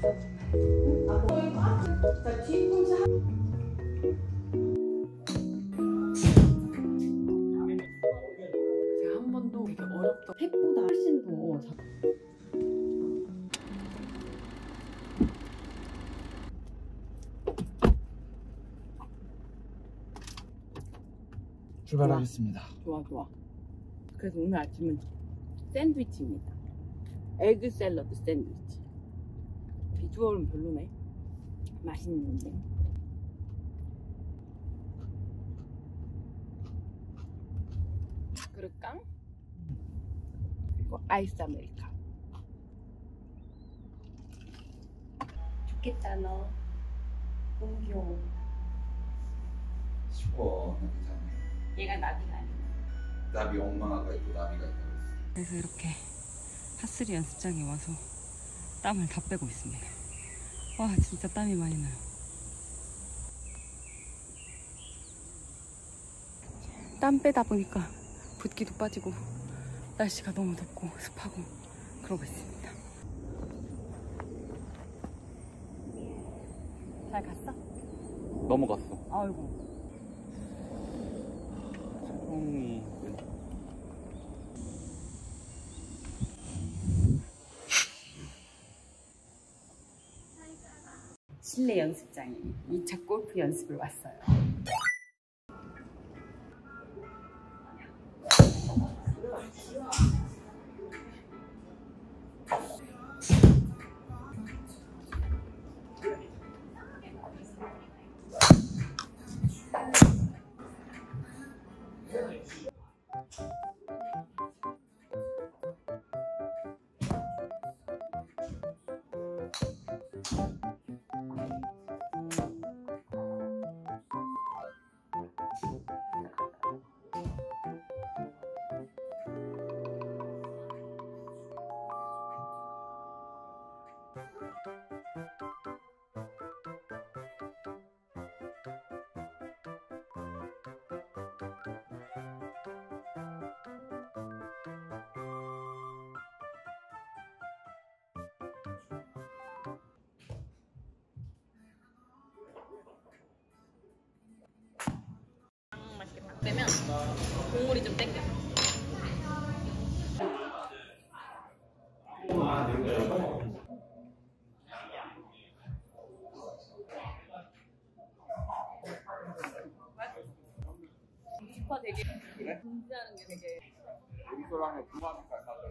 제가 한 번도 되게 어렵던 팩보다 훨씬 더 출발하겠습니다. 좋아. 그래서 오늘 아침은 샌드위치입니다. 에그 샐러드 샌드위치. 비주얼은 별로네. 맛있는데. 그릇깡 그리고 아이스 아메리카노. 좋겠다 너. 너무 귀여워. 쉬워. 괜찮아. 얘가 나비가 아니야. 나비 엄마가 있고 나비가 있다고 했어. 그래서 이렇게 파3 연습장에 와서 땀을 다 빼고 있습니다. 와 진짜 땀이 많이 나요. 땀 빼다 보니까 붓기도 빠지고 날씨가 너무 덥고 습하고 그러고 있습니다. 잘 갔어? 넘어갔어. 아이고. 형이 실내 연습장에 2차 골프 연습을 왔어요. 되면 국물이 좀 땡겨. 지파 되게 분지하는 게 되게 우리소랑의 궁합이니까 가서.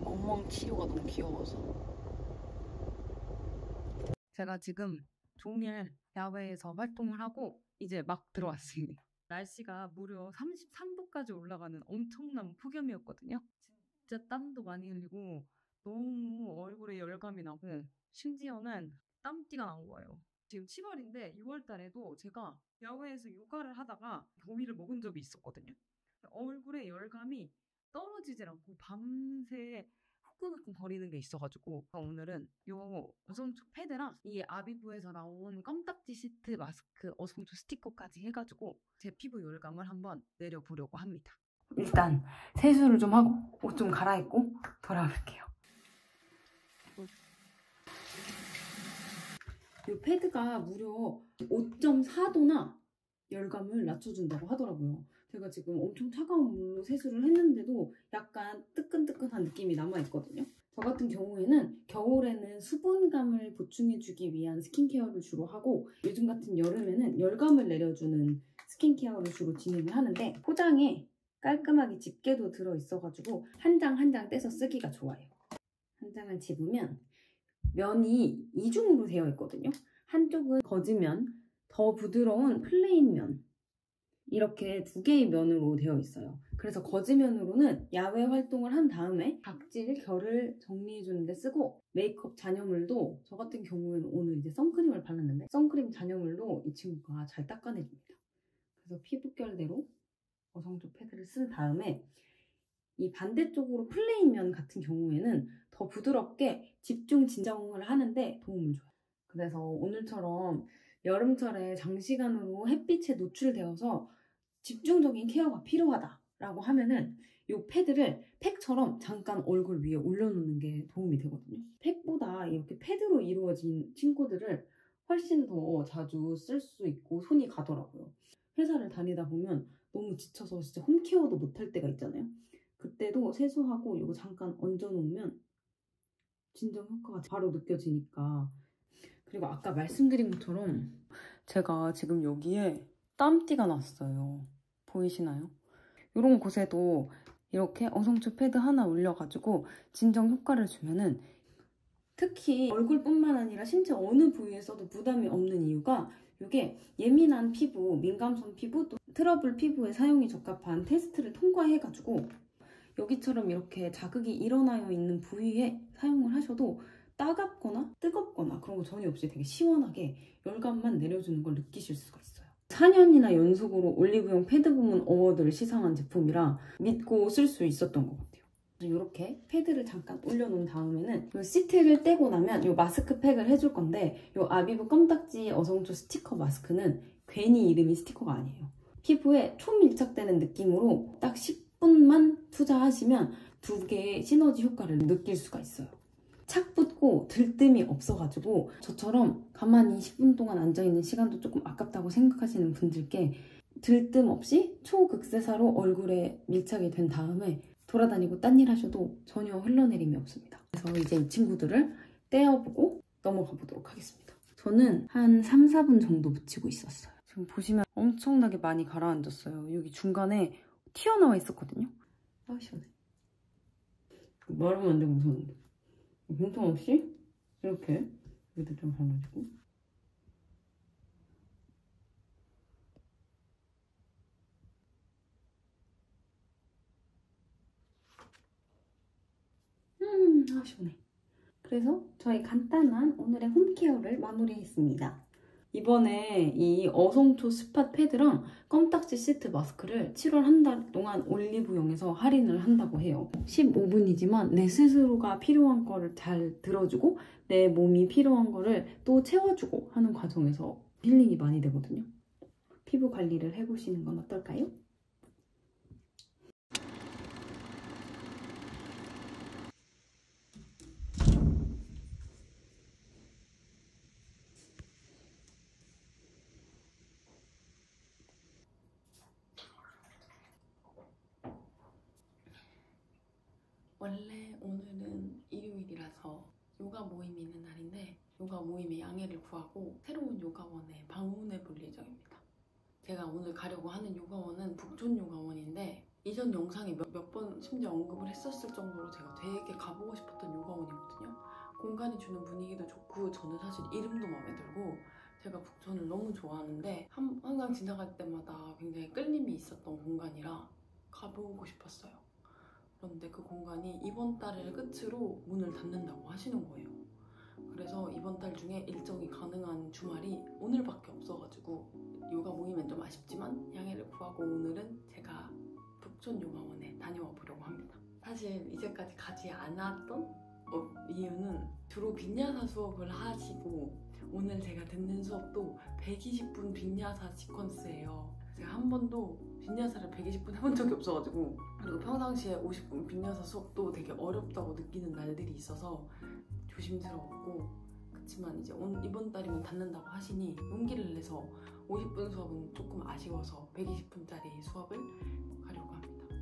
멍멍 치료가 너무 귀여워서. 제가 지금 종일 야외에서 활동을 하고 이제 막 들어왔습니다. 날씨가 무려 33도까지 올라가는 엄청난 폭염이었거든요. 진짜 땀도 많이 흘리고 너무 얼굴에 열감이 나고 심지어는 땀띠가 나온 거예요. 지금 7월인데 6월 달에도 제가 야외에서 요가를 하다가 더위를 먹은 적이 있었거든요. 얼굴에 열감이 떨어지질 않고 밤새 후끈후끈 거리는 게 있어가지고 오늘은 요 어성초 패드랑 이 아비브에서 나온 껌딱지 시트 마스크 어성초 스티커까지 해가지고 제 피부 열감을 한번 내려보려고 합니다. 일단 세수를 좀 하고 옷 좀 갈아입고 돌아올게요. 이 패드가 무려 5.4도나 열감을 낮춰준다고 하더라고요. 제가 지금 엄청 차가운 물로 세수를 했는데도 약간 뜨끈뜨끈한 느낌이 남아있거든요. 저 같은 경우에는 겨울에는 수분감을 보충해주기 위한 스킨케어를 주로 하고 요즘 같은 여름에는 열감을 내려주는 스킨케어를 주로 진행을 하는데 포장에 깔끔하게 집게도 들어있어가지고 한 장 한 장 떼서 쓰기가 좋아요. 한 장을 집으면 면이 이중으로 되어 있거든요. 한쪽은 거즈면, 더 부드러운 플레인 면, 이렇게 2개의 면으로 되어 있어요. 그래서 거즈면으로는 야외 활동을 한 다음에 각질, 결을 정리해주는 데 쓰고, 메이크업 잔여물도 저 같은 경우에는 오늘 이제 선크림을 발랐는데 선크림 잔여물로 이 친구가 잘 닦아내줍니다. 그래서 피부결대로 어성초 패드를 쓴 다음에 이 반대쪽으로 플레인 면 같은 경우에는 더 부드럽게 집중 진정을 하는데 도움을 줘요. 그래서 오늘처럼 여름철에 장시간으로 햇빛에 노출되어서 집중적인 케어가 필요하다라고 하면은 이 패드를 팩처럼 잠깐 얼굴 위에 올려놓는 게 도움이 되거든요. 팩보다 이렇게 패드로 이루어진 친구들을 훨씬 더 자주 쓸 수 있고 손이 가더라고요. 회사를 다니다 보면 너무 지쳐서 진짜 홈케어도 못할 때가 있잖아요. 그때도 세수하고 이거 잠깐 얹어놓으면 진정 효과가 바로 느껴지니까. 그리고 아까 말씀드린 것처럼 제가 지금 여기에 땀띠가 났어요. 보이시나요? 이런 곳에도 이렇게 어성초 패드 하나 올려가지고 진정 효과를 주면은, 특히 얼굴뿐만 아니라 신체 어느 부위에 써도 부담이 없는 이유가 이게 예민한 피부, 민감성 피부, 또 트러블 피부에 사용이 적합한 테스트를 통과해가지고 여기처럼 이렇게 자극이 일어나여 있는 부위에 사용을 하셔도 따갑거나 뜨겁거나 그런 거 전혀 없이 되게 시원하게 열감만 내려주는 걸 느끼실 수가 있어요. 4년이나 연속으로 올리브영 패드 부문 어워드를 시상한 제품이라 믿고 쓸 수 있었던 것 같아요. 이렇게 패드를 잠깐 올려놓은 다음에는 이 시트를 떼고 나면 이 마스크팩을 해줄 건데, 이 아비브 껌딱지 어성초 스티커 마스크는 괜히 이름이 스티커가 아니에요. 피부에 초밀착되는 느낌으로 딱 10분만 투자하시면 2개의 시너지 효과를 느낄 수가 있어요. 착 붙고 들뜸이 없어가지고 저처럼 가만히 10분 동안 앉아있는 시간도 조금 아깝다고 생각하시는 분들께 들뜸 없이 초극세사로 얼굴에 밀착이 된 다음에 돌아다니고 딴 일 하셔도 전혀 흘러내림이 없습니다. 그래서 이제 이 친구들을 떼어보고 넘어가 보도록 하겠습니다. 저는 한 3, 4분 정도 묻히고 있었어요. 지금 보시면 엄청나게 많이 가라앉았어요. 여기 중간에 튀어나와 있었거든요. 아, 시원해. 말하면 안 되고 무서운데. 빈통 없이 이렇게 여기도 좀 발라주고, 아 시원해. 그래서 저희 간단한 오늘의 홈케어를 마무리했습니다. 이번에 이 어성초 스팟 패드랑 껌딱지 시트 마스크를 7월 한 달 동안 올리브영에서 할인을 한다고 해요. 15분이지만 내 스스로가 필요한 거를 잘 들어주고 내 몸이 필요한 거를 또 채워주고 하는 과정에서 힐링이 많이 되거든요. 피부 관리를 해보시는 건 어떨까요? 원래 오늘은 일요일이라서 요가 모임이 있는 날인데 요가 모임에 양해를 구하고 새로운 요가원에 방문해 볼 예정입니다. 제가 오늘 가려고 하는 요가원은 북촌 요가원인데 이전 영상에 몇 번 심지어 언급을 했었을 정도로 제가 되게 가보고 싶었던 요가원이거든요. 공간이 주는 분위기도 좋고 저는 사실 이름도 마음에 들고 제가 북촌을 너무 좋아하는데 항상 지나갈 때마다 굉장히 끌림이 있었던 공간이라 가보고 싶었어요. 그런데 그 공간이 이번 달을 끝으로 문을 닫는다고 하시는 거예요. 그래서 이번 달 중에 일정이 가능한 주말이 오늘밖에 없어가지고 요가 모임은 좀 아쉽지만 양해를 구하고 오늘은 제가 북촌 요가원에 다녀와 보려고 합니다. 사실 이제까지 가지 않았던 이유는 주로 빈야사 수업을 하시고 오늘 제가 듣는 수업도 120분 빈야사 시퀀스예요. 제가 한 번도 빈야사를 120분 해본 적이 없어가지고, 그리고 평상시에 50분 빈야사 수업도 되게 어렵다고 느끼는 날들이 있어서 조심스러웠고, 그치만 이제 이번 달이면 닫는다고 하시니 용기를 내서 50분 수업은 조금 아쉬워서 120분짜리 수업을 가려고 합니다.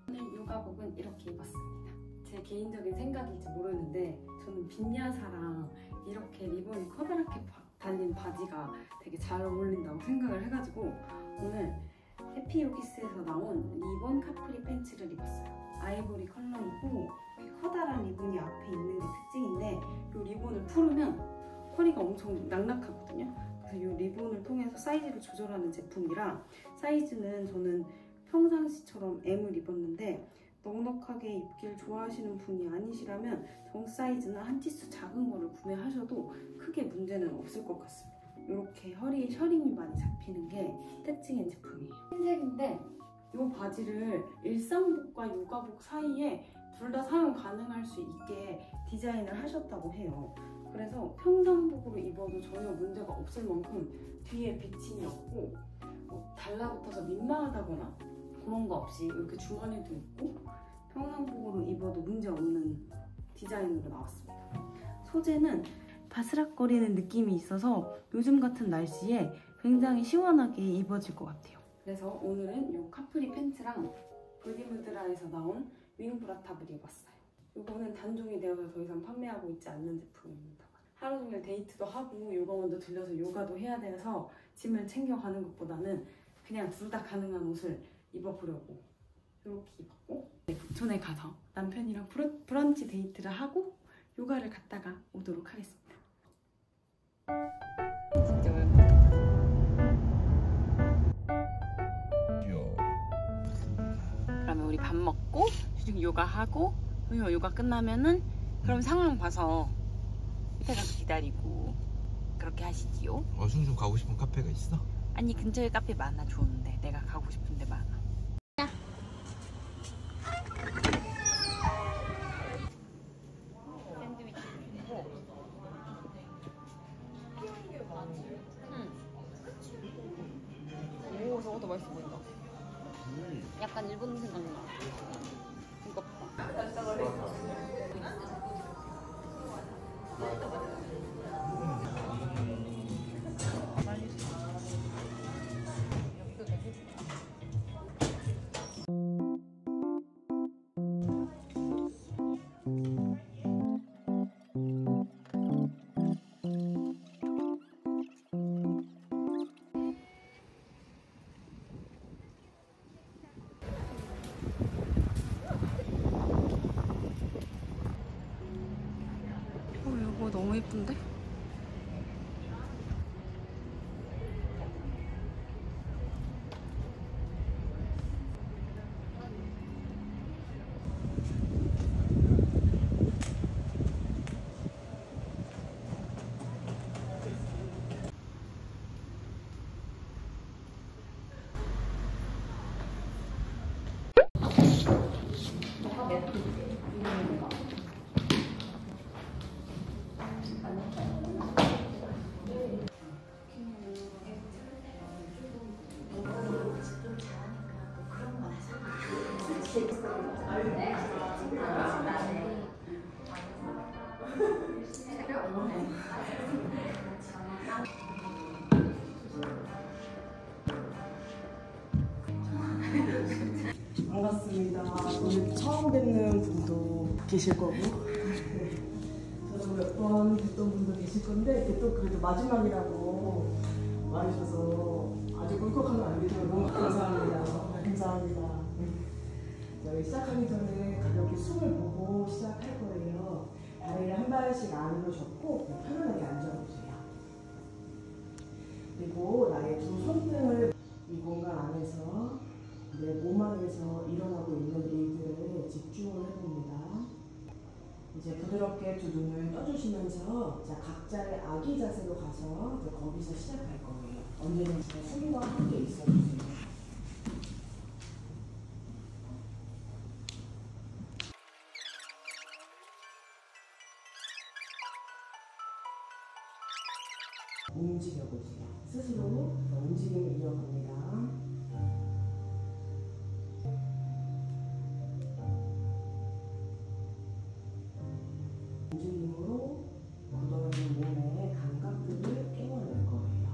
오늘 요가복은 이렇게 입었습니다. 제 개인적인 생각일지 모르는데 저는 빈야사랑 이렇게 리본이 커다랗게 달린 바지가 되게 잘 어울린다고 생각을 해가지고 오늘 해피요기스에서 나온 리본 카프리 팬츠를 입었어요. 아이보리 컬러이고 커다란 리본이 앞에 있는 게 특징인데 이 리본을 풀으면 허리가 엄청 낙낙하거든요. 그래서 이 리본을 통해서 사이즈를 조절하는 제품이라 사이즈는 저는 평상시처럼 M을 입었는데 넉넉하게 입기를 좋아하시는 분이 아니시라면 정 사이즈나 한 치수 작은 거를 구매하셔도 크게 문제는 없을 것 같습니다. 이렇게 허리에 셔링이 많이 잡히는 게 특징인 제품이에요. 흰색인데 이 바지를 일상복과 요가복 사이에 둘 다 사용 가능할 수 있게 디자인을 하셨다고 해요. 그래서 평상복으로 입어도 전혀 문제가 없을 만큼 뒤에 비침이 없고 달라붙어서 민망하다거나 그런 거 없이 이렇게 주머니도 있고 평상복으로 입어도 문제 없는 디자인으로 나왔습니다. 소재는 바스락거리는 느낌이 있어서 요즘 같은 날씨에 굉장히 시원하게 입어질 것 같아요. 그래서 오늘은 이 카프리 팬츠랑 브디무드라에서 나온 윙브라탑을 입었어요. 이거는 단종이 되어서 더 이상 판매하고 있지 않는 제품입니다. 하루 종일 데이트도 하고 요가원도 들려서 요가도 해야 돼서 짐을 챙겨가는 것보다는 그냥 둘 다 가능한 옷을 입어보려고 이렇게 입었고 부촌에 가서 남편이랑 브런치 데이트를 하고 요가를 갔다가 오도록 하겠습니다. 진짜 오랜만이다. 그러면 우리 밥 먹고 지금 요가하고 요가 끝나면은 그럼 상황 봐서 밑에 가서 기다리고 그렇게 하시지요. 좀 가고 싶은 카페가 있어? 아니 근처에 카페 많아. 좋은데 내가 가고 싶은 데 많아. 샌드위치 주고 오 저것도 맛있어 보인다. 약간 일본 생각나. 이거 봐. 이거 너무 예쁜데? 반갑습니다. 오늘 처음 뵙는 분도 계실 거고 저도 몇 번 뵀던 분도 계실 건데 또 그래도 마지막이라고 와주셔서 아주 꿀꺽한 거 알겠지만 너무 감사합니다. 감사합니다. 저희 시작하기 전에 가볍게 숨을 보고 시작할 거예요. 다리를 한 발씩 안으로 접고 편안하게 앉아보세요. 그리고 나의 두 손등을 이 공간 안에서 내 몸 안에서 일어나고 있는 일들에 집중을 해봅니다. 이제 부드럽게 두 눈을 떠주시면서 각자의 아기 자세로 가서 거기서 시작할 거예요. 언제나 숨과 함께 있어주세요. 움직여보세요. 스스로 움직임을 이어갑니다. 움직임으로 굳어있는 몸의 감각들을 깨워낼 거예요.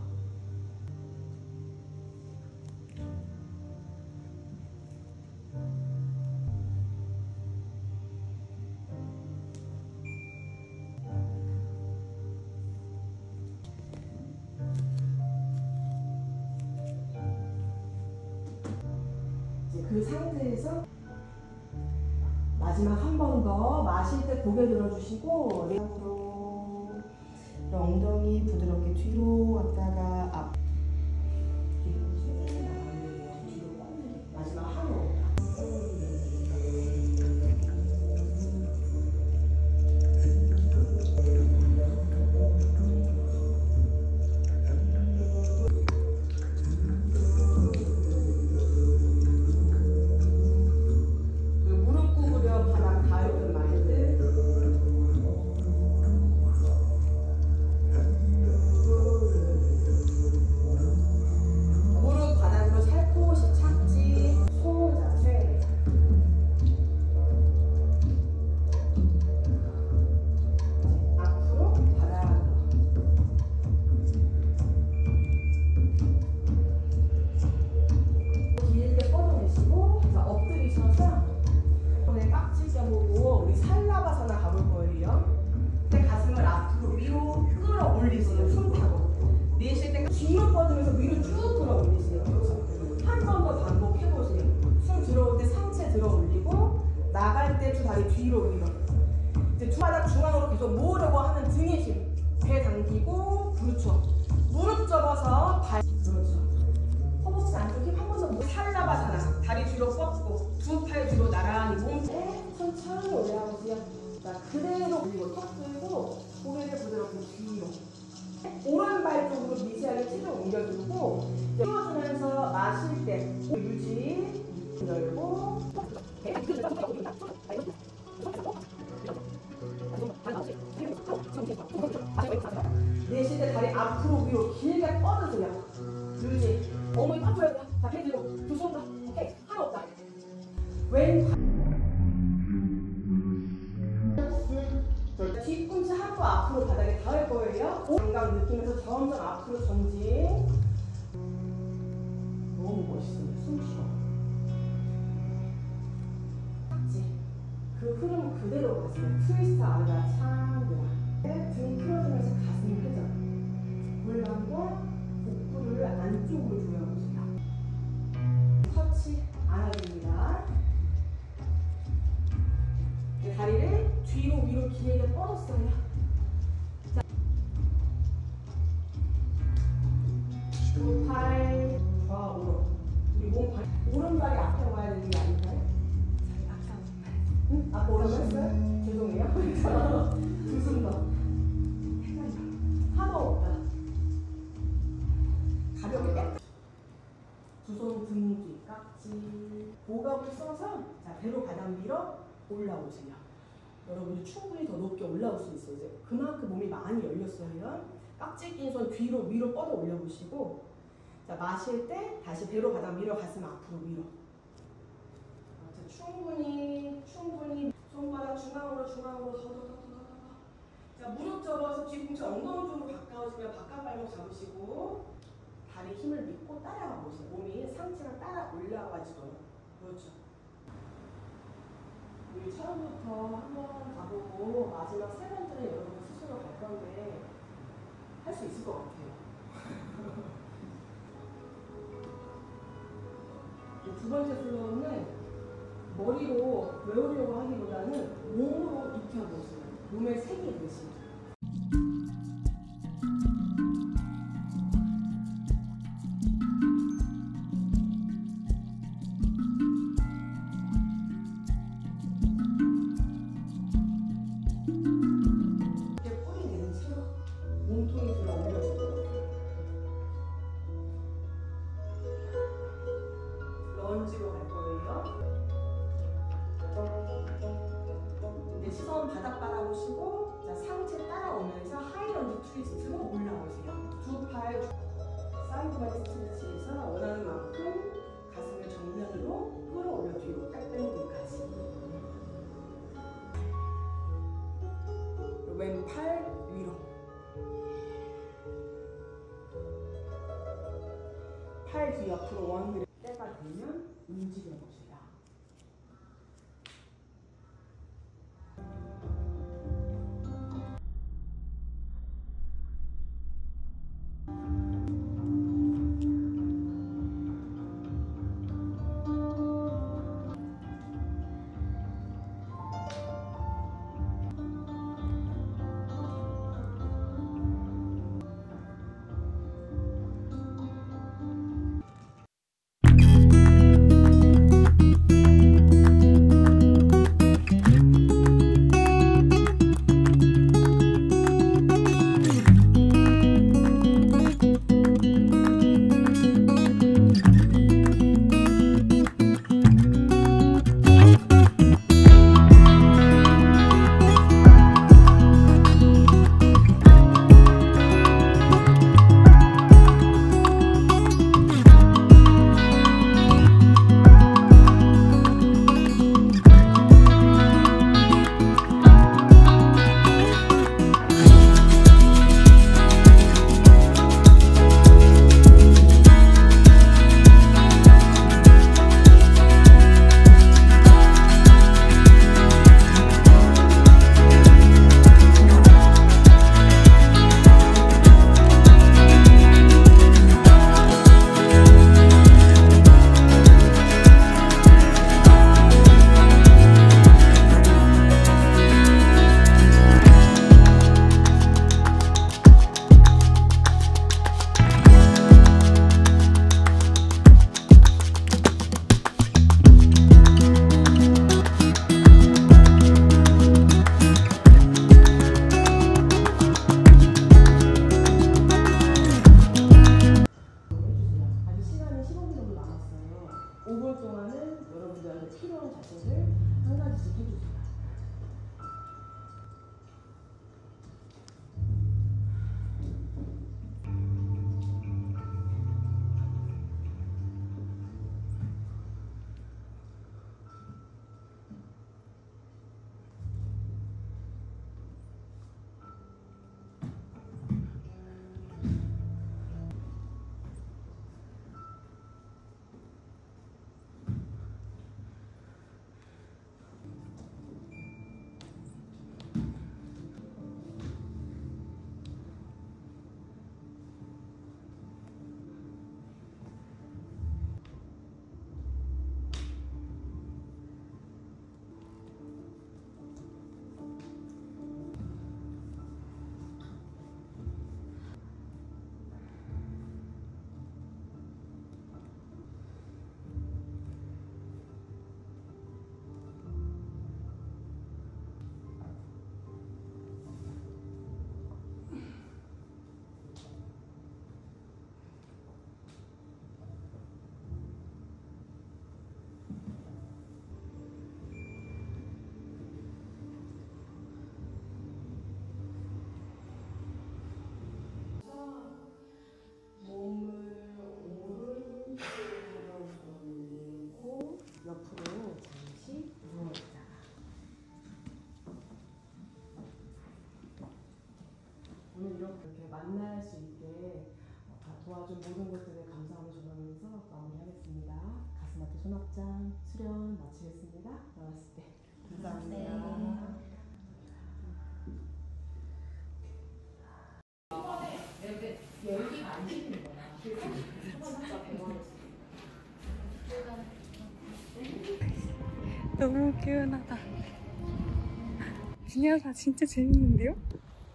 이제 그 상태에서 마지막 한 번 더 마실 때 고개 들어주시고 내향으로 엉덩이 부드럽게 뒤로 왔다가 앞. 마지막 한 호. 무릎 구부려 바닥 닿을 마인드. 무릎 바닥으로 살포시 착지, 소자세. 앞으로 바닥. 길게 뻗어내시고, 자, 엎드리셔서 오늘 깍지 껴보고 우리 살라바사나 가볼 거예요. 근데 가슴을 앞으로 위로 끌어올리세요. 숨 타고. 내쉴 때 뒤로 뻗으면서 위로 쭉 끌어올리세요. 그렇죠? 한 번 더 반복해보세요. 숨 들어올 때 상체 들어올리고 나갈 때 두 다리 뒤로 밀어. 이제 두 바닥 중앙으로 계속 모으려고 하는 등의 힘. 배 당기고 그렇죠. 무릎 접어서 발. 그렇죠. 허벅지 안쪽 힘 한 번 더. 살라바사나. 다리 뒤로 뻗고 두 팔 뒤로 나란히 몸. 천천히 올라오세요. 자, 그대로 올리고 턱 들고 고개를 부드럽게 뒤로. 오른발 쪽으로 미세하게 찌를 옮겨주고 띄워주면서 마실 때 유지 열고 내쉴 때 다리 앞으로 위로 길게 뻗으세요. 유지 어머니 앞으로 자, 배 들고 두 손 다. 오케이 하나 없다. 왼 뒤꿈치 한 번 앞으로 바닥에 닿을 거예요. 감각 느끼면서 점점 앞으로 전진. 너무 멋있어요. 숨 쉬어. 착지. 그 흐름 그대로 가세요. 트위스트 아르가 창그라. 등 풀어주면서 가슴 회전. 골반과 복부를 안쪽으로 조여보세요. 터치 안아줍니다. 다리를 뒤로 위로 길게 뻗었어요. 자, 두 팔 좌우로. 우리 몸 발, 오른발이 앞에 와야 되는 게 아닌가요? 자리 앞에. 응? 앞에 오른발 했어요? 죄송해요. 두 손 더. 헷갈려. 하나 없다. 가볍게 뺐다. 두 손 등 뒤 깍지. 복압을 써서 자, 배로 바닥 밀어 올라오세요. 여러분이 충분히 더 높게 올라올 수 있어요. 이제 그만큼 몸이 많이 열렸어요. 깍지 낀 손 뒤로 위로 뻗어 올려보시고, 자, 마실 때 다시 배로 바닥 밀어 가슴 앞으로 밀어. 자, 충분히 손바닥 중앙으로 더. 자, 무릎 접어서 뒤꿈치 엉덩이 쪽으로 가까워지면 바깥 발목 잡으시고 다리 힘을 믿고 따라가 보세요. 몸이 상체가 따라 올라가지도록. 그렇죠. 우리 처음부터 한번 가보고 마지막 세 번째는 여러분 스스로 갈 건데 할 수 있을 것 같아요. 두 번째 플로우는 머리로 외우려고 하기보다는 몸으로 익혀보세요. 몸의 색이 대신. 몸통이 들어 올려주도록. 런지로 갈 거예요. 이제 시선 바닥 바라보시고, 자, 상체 따라오면서 하이런지 트위스트로 올라오세요. 두 팔 사이드 바디 스트레치에서 원하는 만큼 가슴을 정면으로 끌어올려 뒤로 백밴드까지. 왼팔 위로. 팔 뒤 옆으로 원을 때가 되면 움직여봅시다. 자체를 한 가지씩 해주세요. 옆으로 잠시 누워있다. 오늘 이렇게 만날 수 있게 도와준 모든 것들에 감사함을 전하면서 마무리하겠습니다. 가슴 앞에 손합장 수련 마치겠습니다. 나왔을 때 감사합니다. 열기가 안 되는 거야. 너무 개운하다. 비냐사 진짜 재밌는데요?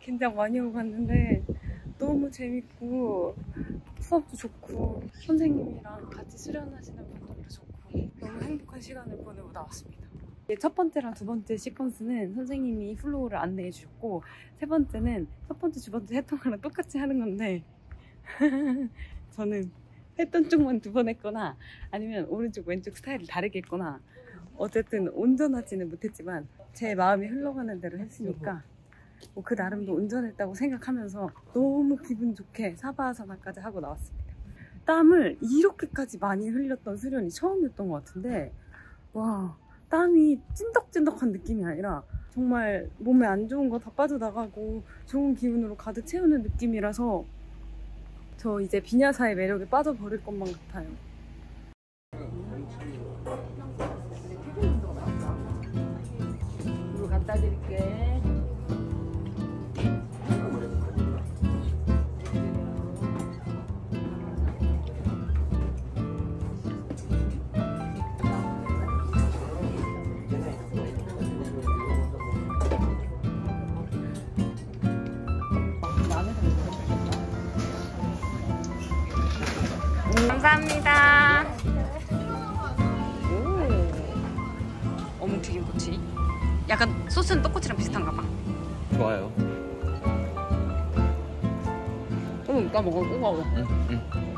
긴장 많이 오고 갔는데 너무 재밌고 수업도 좋고 선생님이랑 같이 수련하시는 분들도 좋고 너무 행복한 시간을 보내고 나왔습니다. 첫 번째랑 두 번째 시퀀스는 선생님이 플로우를 안내해 주셨고 세 번째는 첫 번째, 두 번째 했던 거랑 똑같이 하는 건데 저는 했던 쪽만 두 번 했거나 아니면 오른쪽 왼쪽 스타일을 다르게 했거나 어쨌든 온전하지는 못했지만 제 마음이 흘러가는 대로 했으니까 뭐 그 나름도 온전했다고 생각하면서 너무 기분 좋게 사바아사나까지 하고 나왔습니다. 땀을 이렇게까지 많이 흘렸던 수련이 처음이었던 것 같은데 와, 땀이 찐덕찐덕한 느낌이 아니라 정말 몸에 안 좋은 거 다 빠져나가고 좋은 기운으로 가득 채우는 느낌이라서 저 이제 비냐사의 매력에 빠져버릴 것만 같아요. 이거 갖다 드릴게. 감사합니다. 어묵 튀김꼬치. 약간 소스는 떡꼬치랑 비슷한가 봐. 좋아요. 이따 먹어. 응.